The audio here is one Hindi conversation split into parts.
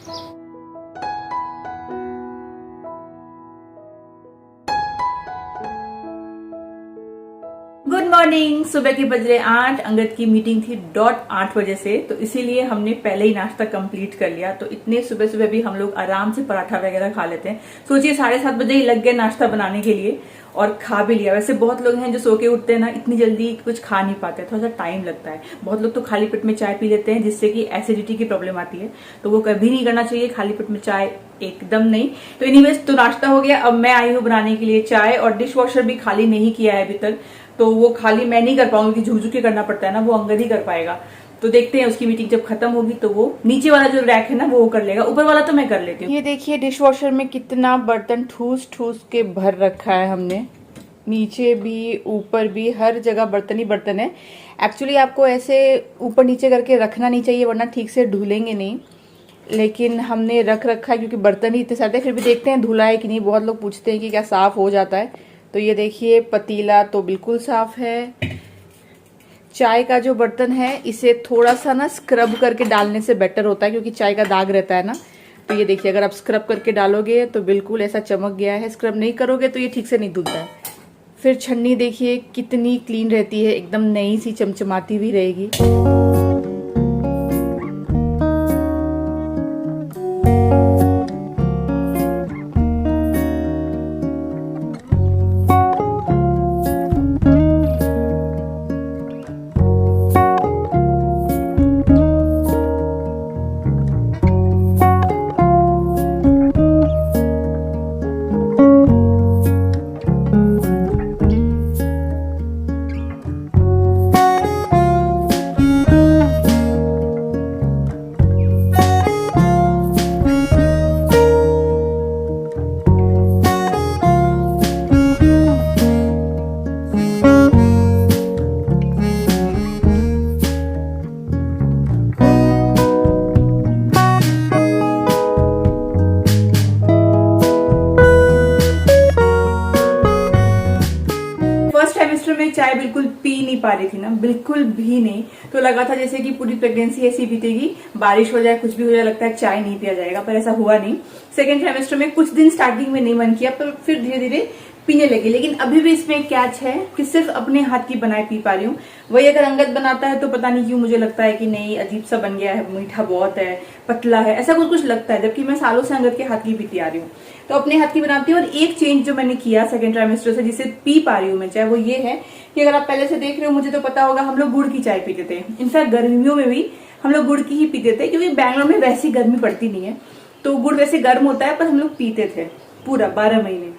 Good morning. सुबह के बज रहे 8। अंगद की मीटिंग थी 8 बजे से, तो इसीलिए हमने पहले ही नाश्ता कंप्लीट कर लिया। तो इतने सुबह सुबह भी हम लोग आराम से पराठा वगैरह खा लेते हैं। सोचिए 7:30 बजे ही लग गए नाश्ता बनाने के लिए और खा भी लिया। वैसे बहुत लोग हैं जो सो के उठते हैं ना, इतनी जल्दी कुछ खा नहीं पाते, थोड़ा सा टाइम लगता है। बहुत लोग तो खाली पेट में चाय पी लेते हैं जिससे कि एसिडिटी की प्रॉब्लम आती है, तो वो कभी नहीं करना चाहिए। खाली पेट में चाय एकदम नहीं। तो एनीवेज, तो नाश्ता हो गया। अब मैं आई हूँ बनाने के लिए चाय, और डिश वॉशर भी खाली नहीं किया है अभी तक, तो वो खाली मैं नहीं कर पाऊंगी, झुक झुक के करना पड़ता है ना, वो अंगद ही कर पाएगा। तो देखते हैं, उसकी मीटिंग जब खत्म होगी तो वो नीचे वाला जो रैक है ना वो कर लेगा, ऊपर वाला तो मैं कर लेती हूँ। ये देखिए डिश वॉशर में कितना बर्तन ठूस ठूस के भर रखा है हमने, नीचे भी ऊपर भी, हर जगह बर्तन ही बर्तन है। एक्चुअली आपको ऐसे ऊपर नीचे करके रखना नहीं चाहिए, वरना ठीक से धुलेंगे नहीं, लेकिन हमने रख रखा है क्योंकि बर्तन ही इतने सारे। फिर भी देखते हैं धुला है कि नहीं। बहुत लोग पूछते हैं कि क्या साफ हो जाता है। तो ये देखिए पतीला तो बिल्कुल साफ है। चाय का जो बर्तन है इसे थोड़ा सा ना स्क्रब करके डालने से बेटर होता है, क्योंकि चाय का दाग रहता है ना। तो ये देखिए, अगर आप स्क्रब करके डालोगे तो बिल्कुल ऐसा चमक गया है। स्क्रब नहीं करोगे तो ये ठीक से नहीं धुलता है। फिर छन्नी देखिए कितनी क्लीन रहती है, एकदम नई सी चमचमाती भी रहेगी। में चाय बिल्कुल पी नहीं पा रही थी ना, बिल्कुल भी नहीं। तो लगा था जैसे कि पूरी प्रेगनेंसी ऐसी बीतेगी, बारिश हो जाए कुछ भी हो जाए, लगता है चाय नहीं पिया जाएगा, पर ऐसा हुआ नहीं। सेकेंड ट्राइमेस्टर में कुछ दिन स्टार्टिंग में नहीं मन किया, पर फिर धीरे धीरे पीने लगी। लेकिन अभी भी इसमें कैच है कि सिर्फ अपने हाथ की बनाई पी पा रही हूँ। वही अगर अंगद बनाता है तो पता नहीं क्यों मुझे लगता है कि नहीं, अजीब सा बन गया है, मीठा बहुत है, पतला है, ऐसा कुछ कुछ लगता है, जबकि मैं सालों से अंगद के हाथ की पीती आ रही हूँ। तो अपने हाथ की बनाती हूँ। और एक चेंज जो मैंने किया सेकेंड ट्राइमेस्टर से, जिसे पी पा रही हूँ मैं चाय, वो ये है कि अगर आप पहले से देख रहे हो, मुझे तो पता होगा, हम लोग गुड़ की चाय पीते थे। इनफैक्ट गर्मियों में भी हम लोग गुड़ की ही पीते थे, क्योंकि बैंगलोर में वैसी गर्मी पड़ती नहीं है, तो गुड़ वैसे गर्म होता है, पर हम लोग पीते थे पूरा 12 महीने।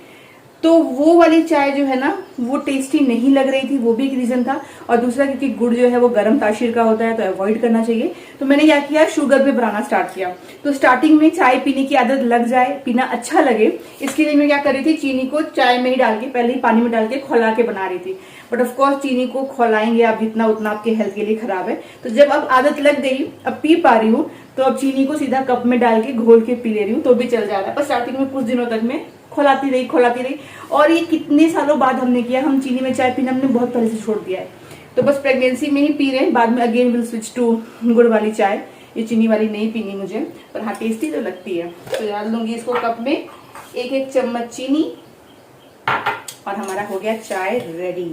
तो वो वाली चाय जो है ना, वो टेस्टी नहीं लग रही थी, वो भी एक रीजन था। और दूसरा क्योंकि गुड़ जो है वो गर्म तासीर का होता है, तो अवॉइड करना चाहिए। तो मैंने क्या किया, शुगर पे बनाना स्टार्ट किया। तो स्टार्टिंग में चाय पीने की आदत लग जाए, पीना अच्छा लगे, इसके लिए मैं क्या कर रही थी, चीनी को चाय में ही डाल के, पहले ही पानी में डाल के खौला के बना रही थी। बट ऑफकोर्स चीनी को खौलाएंगे आप जितना, उतना आपके हेल्थ के लिए खराब है। तो जब अब आदत लग गई, अब पी पा रही हूँ, तो अब चीनी को सीधा कप में डाल के घोल के पी ले रही हूँ, तो भी चल जा रहा है। पर स्टार्टिंग में कुछ दिनों तक मैं खौलाती रही। और ये कितने सालों बाद हमने किया, हम चीनी में चाय पीना हमने बहुत पहले से छोड़ दिया है। तो बस प्रेगनेंसी में ही पी रहे हैं, बाद में अगेन विल स्विच टू गुड़ वाली चाय। ये चीनी वाली नहीं पीनी मुझे, पर हाँ टेस्टी तो लगती है। तो डाल दूंगी इसको कप में 1-1 चम्मच चीनी, और हमारा हो गया चाय रेडी।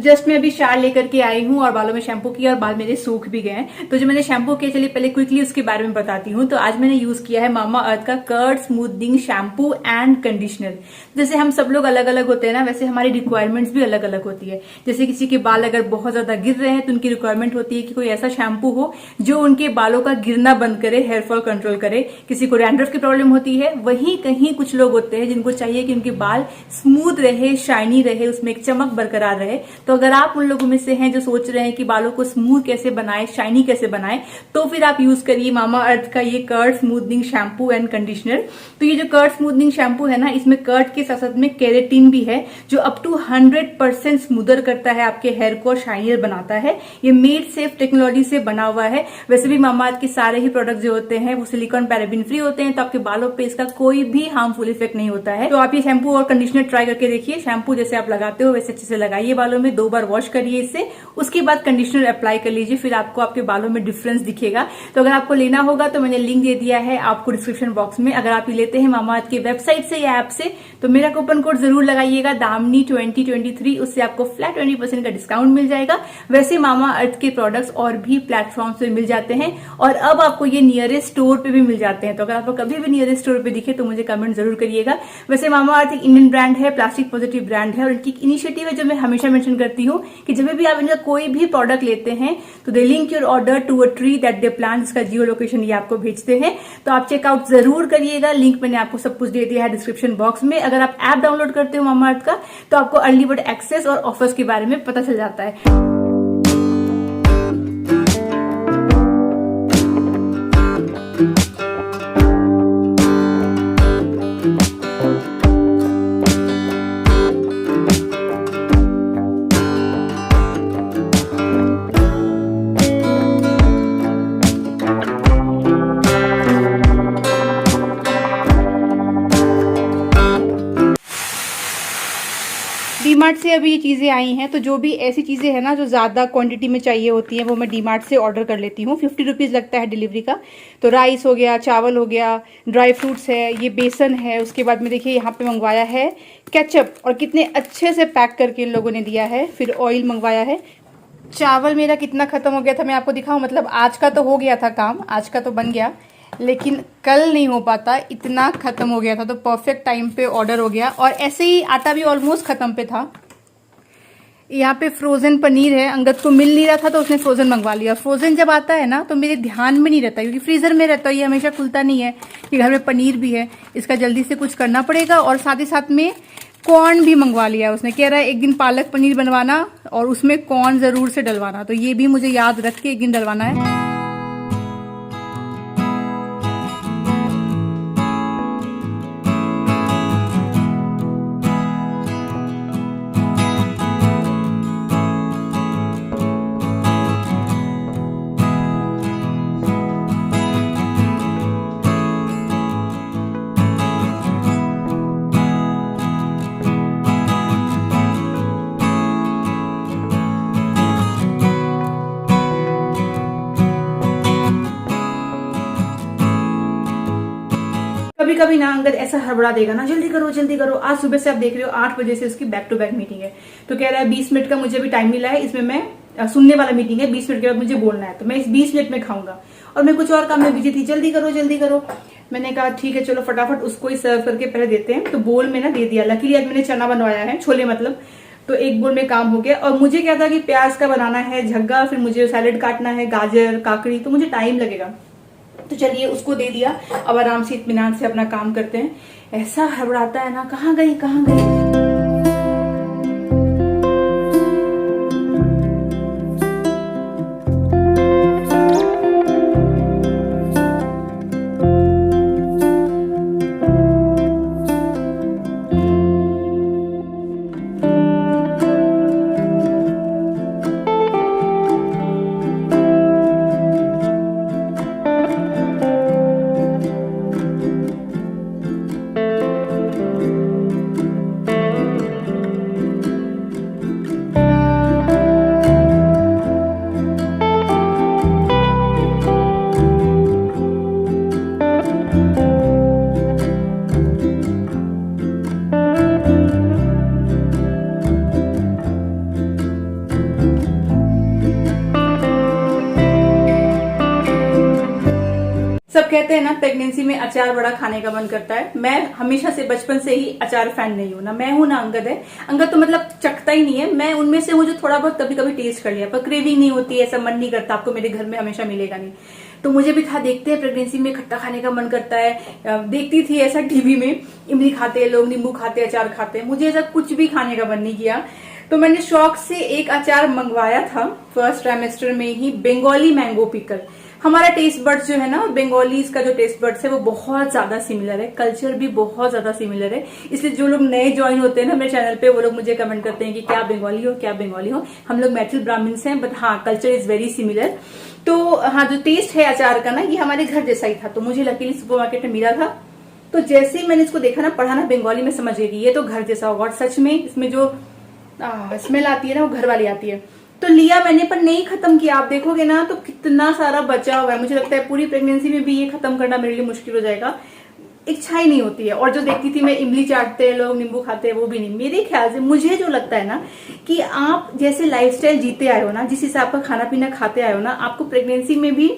जस्ट मैं अभी शार लेकर के आई हूँ और बालों में शैम्पू किया और बाल मेरे सूख भी गए। तो जो मैंने शैम्पू किया, चलिए पहले क्विकली उसके बारे में बताती हूँ। तो आज मैंने यूज किया है मामा अर्थ का curd smoothening shampoo and conditioner. जैसे हम सब लोग अलग अलग होते हैं ना, वैसे हमारी रिक्वायरमेंट्स भी अलग अलग होती है। जैसे किसी के बाल अगर बहुत ज्यादा गिर रहे हैं तो उनकी रिक्वायरमेंट होती है कि कोई ऐसा शैम्पू हो जो उनके बालों का गिरना बंद करे, हेयर फॉल कंट्रोल करे। किसी को डैंड्रफ की प्रॉब्लम होती है। वहीं कहीं कुछ लोग होते हैं जिनको चाहिए कि उनके बाल स्मूथ रहे, शाइनी रहे, उसमें एक चमक बरकरार रहे। तो अगर आप उन लोगों में से हैं जो सोच रहे हैं कि बालों को स्मूथ कैसे बनाए, शाइनी कैसे बनाए, तो फिर आप यूज करिए मामा अर्थ का ये curd smoothening shampoo and conditioner. तो ये जो कर्ड स्मूथनिंग शैम्पू है ना, इसमें कर्ड के साथ साथ में केराटिन भी है जो अप टू 100% स्मूदर करता है, आपके हेयर को शाइनियर बनाता है। ये मेड सेफ टेक्नोलॉजी से बना हुआ है। वैसे भी मामा अर्थ के सारे ही प्रोडक्ट जो होते हैं वो सिलिकॉन पैराबिन फ्री होते हैं, तो आपके बालों पे इसका कोई भी हार्मफुल इफेक्ट नहीं होता है। तो आप ये शैम्पू और कंडीशनर ट्राई करके देखिए। शैम्पू जैसे आप लगाते हो वैसे अच्छे से लगाइए बालों में, 2 बार वॉश करिए इससे, उसके बाद कंडीशनर अप्लाई कर लीजिए, फिर आपको आपके बालों में डिफरेंस दिखेगा। तो अगर आपको लेना होगा तो मैंने लिंक दे दिया है आपको डिस्क्रिप्शन बॉक्स में। अगर आप ये लेते हैं मामा अर्थ की वेबसाइट से या ऐप से तो मेरा कूपन कोड जरूर लगाइएगा दामनी 2023, उससे आपको फ्लैट 20% का डिस्काउंट मिल जाएगा। वैसे मामा अर्थ के प्रोडक्ट्स और भी प्लेटफॉर्म पे मिल जाते हैं और अब आपको ये नियरेस्ट स्टोर पे भी मिल जाते हैं। तो अगर आपको कभी भी नियरेस्ट स्टोर पे दिखे तो मुझे कमेंट जरूर करिएगा। वैसे मामा अर्थ एक इंडियन ब्रांड है, प्लास्टिक पॉजिटिव ब्रांड है और इनकी इनिशिएटिव है जो मैं हमेशा मेंशन करती हूँ कि जब भी आप इनका कोई भी प्रोडक्ट लेते हैं तो they link your order to a tree that they plant, जिसका जियो लोकेशन ये आपको भेजते हैं। तो आप चेकआउट जरूर करिएगा। लिंक मैंने आपको सब कुछ दे दिया है डिस्क्रिप्शन बॉक्स में। अगर आप ऐप डाउनलोड करते हो मामा अर्थ का तो आपको अर्ली बर्ड एक्सेस और ऑफर्स के बारे में पता चल जाता है। डीमार्ट से अभी ये चीज़ें आई हैं, तो जो भी ऐसी चीज़ें हैं ना जो ज़्यादा क्वांटिटी में चाहिए होती हैं वो मैं डीमार्ट से ऑर्डर कर लेती हूँ। 50 रुपीज़ लगता है डिलीवरी का। तो राइस हो गया, चावल हो गया, ड्राई फ्रूट्स है, ये बेसन है, उसके बाद में देखिए यहाँ पे मंगवाया है केचप, और कितने अच्छे से पैक करके इन लोगों ने दिया है। फिर ऑयल मंगवाया है। चावल मेरा कितना ख़त्म हो गया था मैं आपको दिखाऊँ, मतलब आज का तो हो गया था काम, आज का तो बन गया, लेकिन कल नहीं हो पाता, इतना खत्म हो गया था। तो परफेक्ट टाइम पे ऑर्डर हो गया। और ऐसे ही आटा भी ऑलमोस्ट खत्म पे था। यहाँ पे फ्रोजन पनीर है, अंगद को मिल नहीं रहा था तो उसने फ्रोजन मंगवा लिया। फ्रोजन जब आता है ना तो मेरे ध्यान में नहीं रहता क्योंकि फ्रीजर में रहता है, ये हमेशा खुलता नहीं है कि घर में पनीर भी है, इसका जल्दी से कुछ करना पड़ेगा। और साथ ही साथ में कॉर्न भी मंगवा लिया उसने, कह रहा है एक दिन पालक पनीर बनवाना और उसमें कॉर्न जरूर से डलवाना। तो ये भी मुझे याद रख के एक दिन डलवाना है। कभी कभी ना अंगद ऐसा हड़बड़ा देगा ना, जल्दी करो जल्दी करो। आज सुबह से आप देख रहे हो 8 बजे से उसकी बैक टू बैक मीटिंग है। तो कह रहा है 20 मिनट का मुझे भी टाइम मिला है, इसमें मैं सुनने वाला मीटिंग है, 20 मिनट के बाद मुझे बोलना है, तो मैं इस 20 मिनट में खाऊंगा। और मैं कुछ और काम में बिजी थी, जल्दी करो जल्दी करो। मैंने कहा ठीक है चलो फटाफट उसको ही सर्व करके पहले देते हैं। तो बोल में ना दे दिया। लकीली आज मैंने चना बनवाया है, छोले मतलब, तो एक बोल में काम हो गया। और मुझे क्या था कि प्याज का बनाना है झग्गा, फिर मुझे सैलेड काटना है, गाजर काकड़ी, तो मुझे टाइम लगेगा। तो चलिए उसको दे दिया। अब आराम से इत्मीनान से अपना काम करते हैं। ऐसा हड़बड़ाता है ना, कहाँ गई कहाँ गई। कहते हैं ना प्रेगनेंसी में अचार बड़ा खाने का मन करता है। मैं हमेशा से बचपन से ही अचार फैन नहीं हूं, ना मैं हूं ना अंगद है। अंगद तो मतलब चखता ही नहीं है, मैं उनमें से हूं जो थोड़ा बहुत कभी कभी टेस्ट कर लिया, पर क्रेविंग नहीं होती, ऐसा मन नहीं करता, आपको मेरे घर में हमेशा मिलेगा नहीं। तो मुझे भी था, देखते हैं प्रेगनेंसी में खट्टा खाने का मन करता है। देखती थी ऐसा टीवी में, इमली खाते हैं लोग, नींबू खाते हैं, अचार खाते हैं, मुझे ऐसा कुछ भी खाने का मन नहीं किया। तो मैंने शौक से एक अचार मंगवाया था फर्स्ट ट्राइमेस्टर में ही, बंगाली मैंगो पिकल। हमारा टेस्ट बर्ड्स जो है ना, बंगालीज का जो टेस्ट बर्ड्स है वो बहुत ज्यादा सिमिलर है, कल्चर भी बहुत ज्यादा सिमिलर है। इसलिए जो लोग नए ज्वाइन होते हैं ना मेरे चैनल पे, वो लोग मुझे कमेंट करते हैं कि क्या बंगाली हो, क्या बंगाली हो। हम लोग मैथिल ब्राह्मण्स हैं, बट हाँ कल्चर इज वेरी सिमिलर। तो हाँ, जो टेस्ट है अचार का ना, ये हमारे घर जैसा ही था। तो मुझे लकीली सुपरमार्केट में मिला था, तो जैसे ही मैंने इसको देखा ना, पढ़ा ना बंगाली में, समझ गई कि ये तो घर जैसा होगा। और सच में इसमें जो स्मेल आती है ना, वो घर वाली आती है। तो लिया मैंने, पर नहीं खत्म किया। आप देखोगे ना तो कितना सारा बचा हुआ है। मुझे लगता है पूरी प्रेगनेंसी में भी ये खत्म करना मेरे लिए मुश्किल हो जाएगा, इच्छा ही नहीं होती है। और जो देखती थी मैं, इमली चाटते हैं लोग, नींबू खाते हैं, वो भी नहीं। मेरे ख्याल से मुझे जो लगता है ना, कि आप जैसे लाइफस्टाइल जीते आए हो ना, जिस हिसाब का खाना पीना खाते आए हो ना, आपको प्रेगनेंसी में भी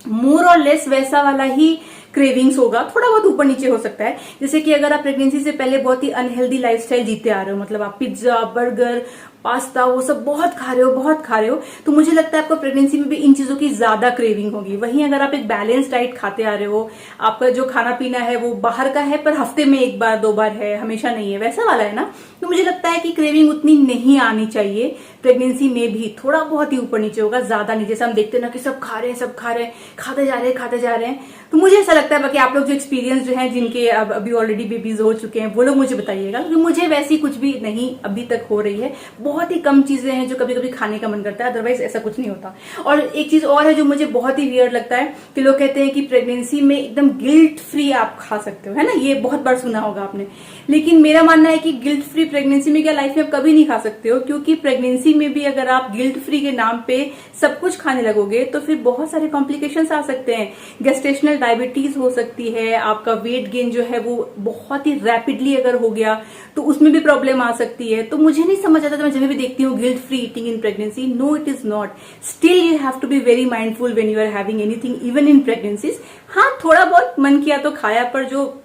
मोर और लेस वैसा वाला ही क्रेविंग्स होगा। थोड़ा बहुत ऊपर नीचे हो सकता है। जैसे कि अगर आप प्रेगनेंसी से पहले बहुत ही अनहेल्दी लाइफस्टाइल जीते आ रहे हो, मतलब आप पिज्जा, बर्गर, पास्ता, वो सब बहुत खा रहे हो, तो मुझे लगता है आपको प्रेगनेंसी में भी इन चीजों की ज्यादा क्रेविंग होगी। वहीं अगर आप एक बैलेंस डाइट खाते आ रहे हो, आपका जो खाना पीना है वो बाहर का है, पर हफ्ते में एक बार दो बार है, हमेशा नहीं है, वैसा वाला है ना, तो मुझे लगता है कि क्रेविंग उतनी नहीं आनी चाहिए। प्रेगनेंसी में भी थोड़ा बहुत ही ऊपर नीचे होगा, ज्यादा नहीं। जैसे हम देखते हैं ना कि सब खा रहे हैं, खाते जा रहे हैं। तो मुझे ऐसा लगता है, बाकी आप लोग जो एक्सपीरियंस जो है, जिनके अभी ऑलरेडी बेबीज हो चुके हैं, वो लोग मुझे बताइएगा, क्योंकि मुझे वैसी कुछ भी नहीं अभी तक हो रही है। बहुत ही कम चीजें हैं जो कभी कभी खाने का मन करता है, अदरवाइज ऐसा कुछ नहीं होता। और एक चीज और है जो मुझे बहुत ही वियर्ड लगता है, कि लोग कहते हैं कि प्रेगनेंसी में एकदम गिल्ट फ्री आप खा सकते हो, है ना, ये बहुत बार सुना होगा आपने। लेकिन मेरा मानना है कि गिल्ट फ्री प्रेगनेंसी में क्या लाइफ में आप कभी नहीं खा सकते हो, क्योंकि प्रेगनेंसी में भी अगर आप गिल्ट फ्री के नाम पे सब कुछ खाने लगोगे तो फिर बहुत सारे कॉम्प्लिकेशंस आ सकते हैं। गेस्टेशनल डायबिटीज हो सकती है, आपका वेट गेन जो है वो बहुत ही रैपिडली अगर हो गया तो उसमें भी प्रॉब्लम आ सकती है। तो मुझे नहीं समझ आता, तो मैं जब भी देखती हूँ guilt free eating in pregnancy, no it is not. Still you have to be very mindful when you are having anything, even in pregnancies. हाँ, थोड़ा बहुत मन किया तो खाया, पर जो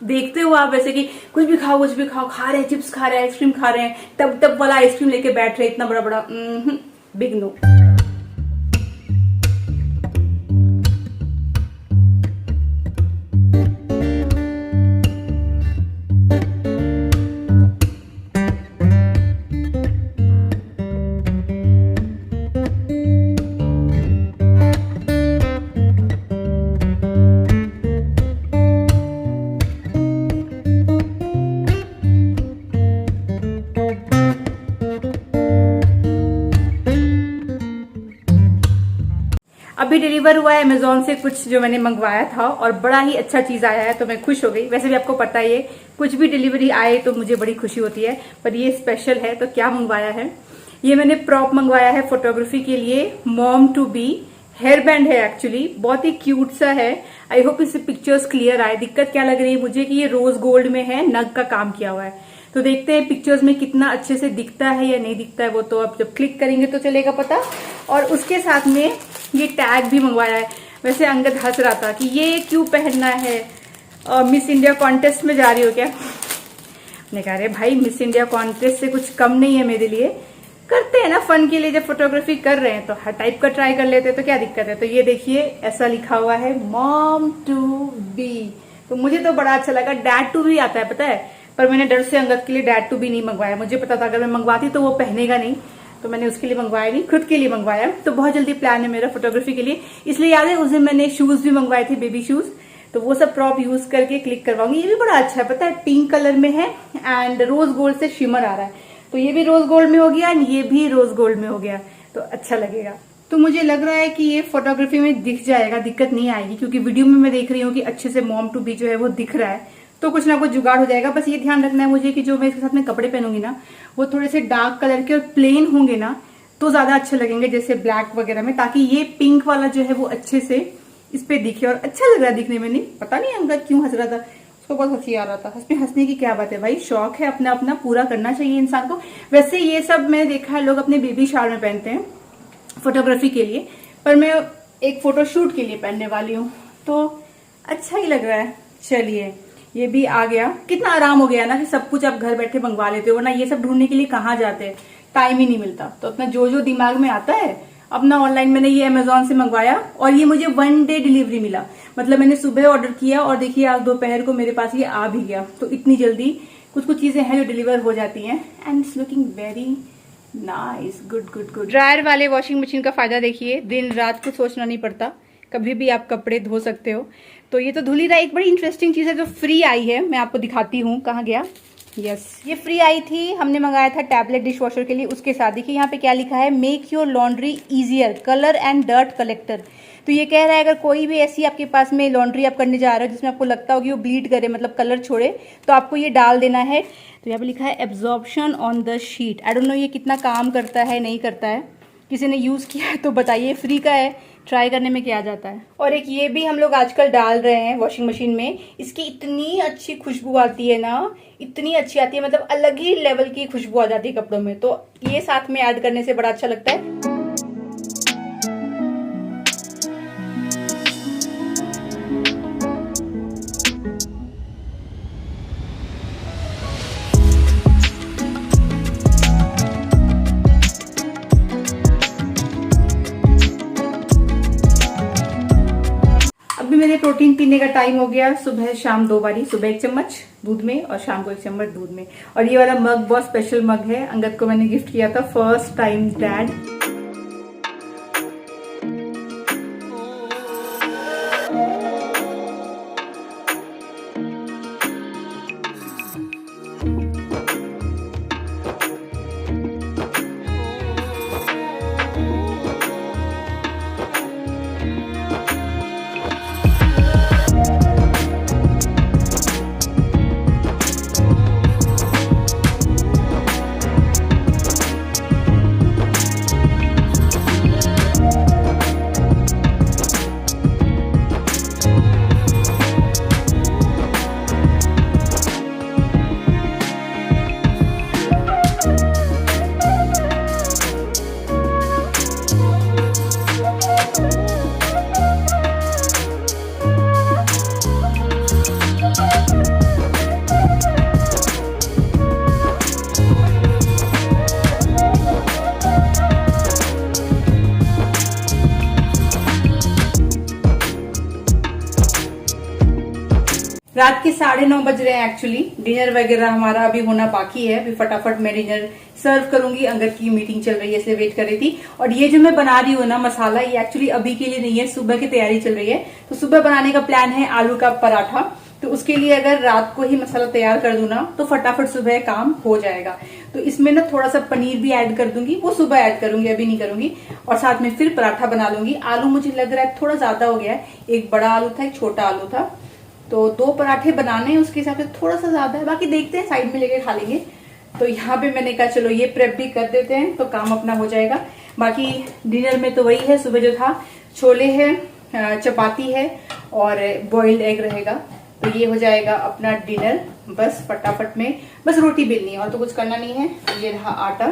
देखते हो आप वैसे कि कुछ भी खाओ, खा रहे हैं, चिप्स खा रहे हैं, आइसक्रीम खा रहे हैं, टब वाला आइसक्रीम लेके बैठ रहे हैं, इतना बड़ा बिग नो। अभी डिलीवर हुआ है अमेजोन से कुछ जो मैंने मंगवाया था, और बड़ा ही अच्छा चीज आया है, तो मैं खुश हो गई। वैसे भी आपको पता है, कुछ भी डिलीवरी आए तो मुझे बड़ी खुशी होती है, पर ये स्पेशल है। तो क्या मंगवाया है, ये मैंने प्रॉप मंगवाया है फोटोग्राफी के लिए, mom to be hair band है। एक्चुअली बहुत ही क्यूट सा है। आई होप इससे पिक्चर्स क्लियर आए। दिक्कत क्या लग रही है मुझे कि ये रोज गोल्ड में है, नग का काम किया हुआ है। तो देखते हैं पिक्चर्स में कितना अच्छे से दिखता है या नहीं दिखता है, वो तो अब जब क्लिक करेंगे तो चलेगा पता। और उसके साथ में ये टैग भी मंगवाया है। वैसे अंगद हंस रहा था कि ये क्यों पहनना है, मिस इंडिया कॉन्टेस्ट में जा रही हो क्या? मैंने कहा अरे भाई, मिस इंडिया कॉन्टेस्ट से कुछ कम नहीं है मेरे लिए, करते हैं ना फन के लिए, जब फोटोग्राफी कर रहे हैं तो हर टाइप का ट्राई कर लेते हैं, तो क्या दिक्कत है। तो ये देखिए ऐसा लिखा हुआ है, मॉम टू बी। तो मुझे तो बड़ा अच्छा लगा। डैड टू बी आता है पता है, पर मैंने डर से अंगद के लिए डैड टू बी नहीं मंगवाया। मुझे पता था अगर मैं मंगवाती तो वो पहनेगा नहीं, तो मैंने उसके लिए मंगवाया नहीं, खुद के लिए मंगवाया। तो बहुत जल्दी प्लान है मेरा फोटोग्राफी के लिए, इसलिए याद है उस दिन मैंने शूज भी मंगवाए थे, बेबी शूज। तो वो सब प्रॉप यूज करके क्लिक करवाऊंगी। ये भी बड़ा अच्छा है पता है, पिंक कलर में है एंड रोज गोल्ड से शिमर आ रहा है। तो ये भी रोज गोल्ड में हो गया एंड ये भी रोज गोल्ड में हो गया, तो अच्छा लगेगा। तो मुझे लग रहा है कि ये फोटोग्राफी में दिख जाएगा, दिक्कत नहीं आएगी, क्योंकि वीडियो में मैं देख रही हूँ कि अच्छे से मॉम टू बी जो है वो दिख रहा है। तो कुछ ना कुछ जुगाड़ हो जाएगा। बस ये ध्यान रखना है मुझे कि जो मैं इसके साथ में कपड़े पहनूंगी ना, वो थोड़े से डार्क कलर के और प्लेन होंगे ना, तो ज्यादा अच्छे लगेंगे, जैसे ब्लैक वगैरह में, ताकि ये पिंक वाला जो है वो अच्छे से इस पे दिखे और अच्छा लग रहा है दिखने में। नहीं पता नहीं अंगद क्यों हंस रहा था, उसको बहुत हंसी आ रहा था। हंसने की क्या बात है भाई, शौक है अपना अपना, पूरा करना चाहिए इंसान को। वैसे ये सब मैंने देखा है लोग अपने बेबी शावर में पहनते हैं फोटोग्राफी के लिए, पर मैं एक फोटोशूट के लिए पहनने वाली हूँ। तो अच्छा ही लग रहा है। चलिए ये भी आ गया। कितना आराम हो गया ना कि सब कुछ आप घर बैठे मंगवा लेते हो, वरना ये सब ढूंढने के लिए कहाँ जाते हैं, टाइम ही नहीं मिलता। तो अपना जो जो दिमाग में आता है अपना ऑनलाइन, मैंने ये अमेजोन से मंगवाया और ये मुझे 1 डे डिलीवरी मिला। मतलब मैंने सुबह ऑर्डर किया और देखिए आज दोपहर को मेरे पास ये आ भी गया। तो इतनी जल्दी कुछ कुछ चीजें हैं जो डिलीवर हो जाती हैं। And it's looking very nice, good good good. Dryer वाले वॉशिंग मशीन का फायदा देखिए, दिन रात कुछ सोचना नहीं पड़ता, कभी भी आप कपड़े धो सकते हो। तो ये तो धुल ही रहा है। एक बड़ी इंटरेस्टिंग चीज है जो फ्री आई है, मैं आपको दिखाती हूँ। कहाँ गया? यस, ये फ्री आई थी, हमने मंगाया था टैबलेट डिश वॉशर के लिए। उसके साथ देखिए यहाँ पे क्या लिखा है, make your laundry easier, colour and dirt collector. तो ये कह रहा है अगर कोई भी ऐसी आपके पास में लॉन्ड्री आप करने जा रहे हो जिसमें आपको लगता हो कि वो ब्लीड करे, मतलब कलर छोड़े, तो आपको ये डाल देना है। तो यहाँ पे लिखा है absorption on the sheet. I don't know ये कितना काम करता है नहीं करता है, किसी ने यूज किया है तो बताइए। फ्री का है, ट्राई करने में क्या जाता है। और एक ये भी हम लोग आजकल डाल रहे हैं वॉशिंग मशीन में। इसकी इतनी अच्छी खुशबू आती है ना, इतनी अच्छी आती है, मतलब अलग ही लेवल की खुशबू आ जाती है कपड़ों में। तो ये साथ में ऐड करने से बड़ा अच्छा लगता है। अभी मेरे प्रोटीन पीने का टाइम हो गया। सुबह शाम 2 बारी, सुबह 1 चम्मच दूध में और शाम को 1 चम्मच दूध में। और ये वाला मग बहुत स्पेशल मग है, अंगद को मैंने गिफ्ट किया था, फर्स्ट टाइम डैड। रात के 9:30 बज रहे हैं। एक्चुअली डिनर वगैरह हमारा अभी होना बाकी है। अभी फटाफट मैं डिनर सर्व करूंगी। अंगद की मीटिंग चल रही है इसलिए वेट कर रही थी। और ये जो मैं बना रही हूँ ना मसाला, ये एक्चुअली अभी के लिए नहीं है, सुबह की तैयारी चल रही है। तो सुबह बनाने का प्लान है आलू का पराठा। तो उसके लिए अगर रात को ही मसाला तैयार कर दूं ना तो फटाफट सुबह काम हो जाएगा। तो इसमें ना थोड़ा सा पनीर भी ऐड कर दूंगी, वो सुबह ऐड करूंगी, अभी नहीं करूंगी। और साथ में फिर पराठा बना लूंगी। आलू मुझे लग रहा है थोड़ा ज्यादा हो गया है, एक बड़ा आलू था एक छोटा आलू था, तो 2 पराठे बनाने हैं, उसके हिसाब से थोड़ा सा ज्यादा है। बाकी देखते हैं, साइड में लेके खा लेंगे। तो यहाँ पे मैंने कहा चलो ये प्रेप भी कर देते हैं तो काम अपना हो जाएगा। बाकी डिनर में तो वही है, सुबह जो था छोले है, चपाती है और बॉइल्ड एग रहेगा। तो ये हो जाएगा अपना डिनर। बस फटाफट में बस रोटी बेलनी है और तो कुछ करना नहीं है। ये रहा आटा।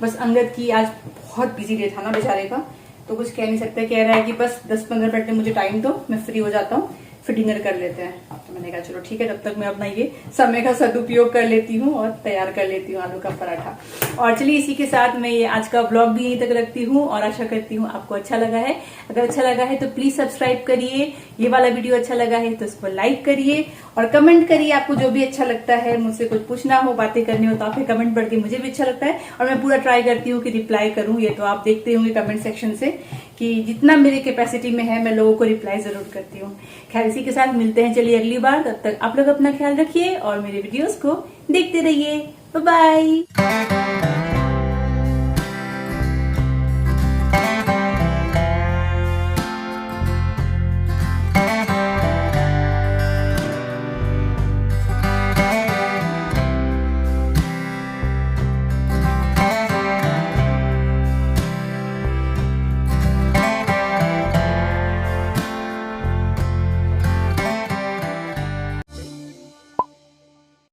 बस अंगद की आज बहुत बिजी डे था ना बेचारे का, तो कुछ कह नहीं सकते। कह रहा है कि बस 10-15 मिनट में मुझे टाइम दो, मैं फ्री हो जाता हूँ, फिर डिनर कर लेते हैं। तो मैंने कहा चलो ठीक है, तब तक मैं अपना ये समय का सदुपयोग कर लेती हूँ और तैयार कर लेती हूँ आलू का पराठा। और चलिए इसी के साथ मैं ये आज का व्लॉग भी यहीं तक रखती हूँ और आशा करती हूँ आपको अच्छा लगा है। अगर अच्छा लगा है तो प्लीज सब्सक्राइब करिए। ये वाला वीडियो अच्छा लगा है तो उसको लाइक करिए और कमेंट करिए। आपको जो भी अच्छा लगता है, मुझसे कुछ पूछना हो, बातें करनी हो तो आप कमेंट पढ़ के मुझे भी अच्छा लगता है और मैं पूरा ट्राई करती हूँ कि रिप्लाई करूँ। ये तो आप देखते होंगे कमेंट सेक्शन से कि जितना मेरे कैपेसिटी में है मैं लोगों को रिप्लाई जरूर करती हूँ। खैर इसी के साथ मिलते हैं चलिए अगली बार। तब तक आप लोग अपना ख्याल रखिए और मेरे वीडियोस को देखते रहिए। Bye bye.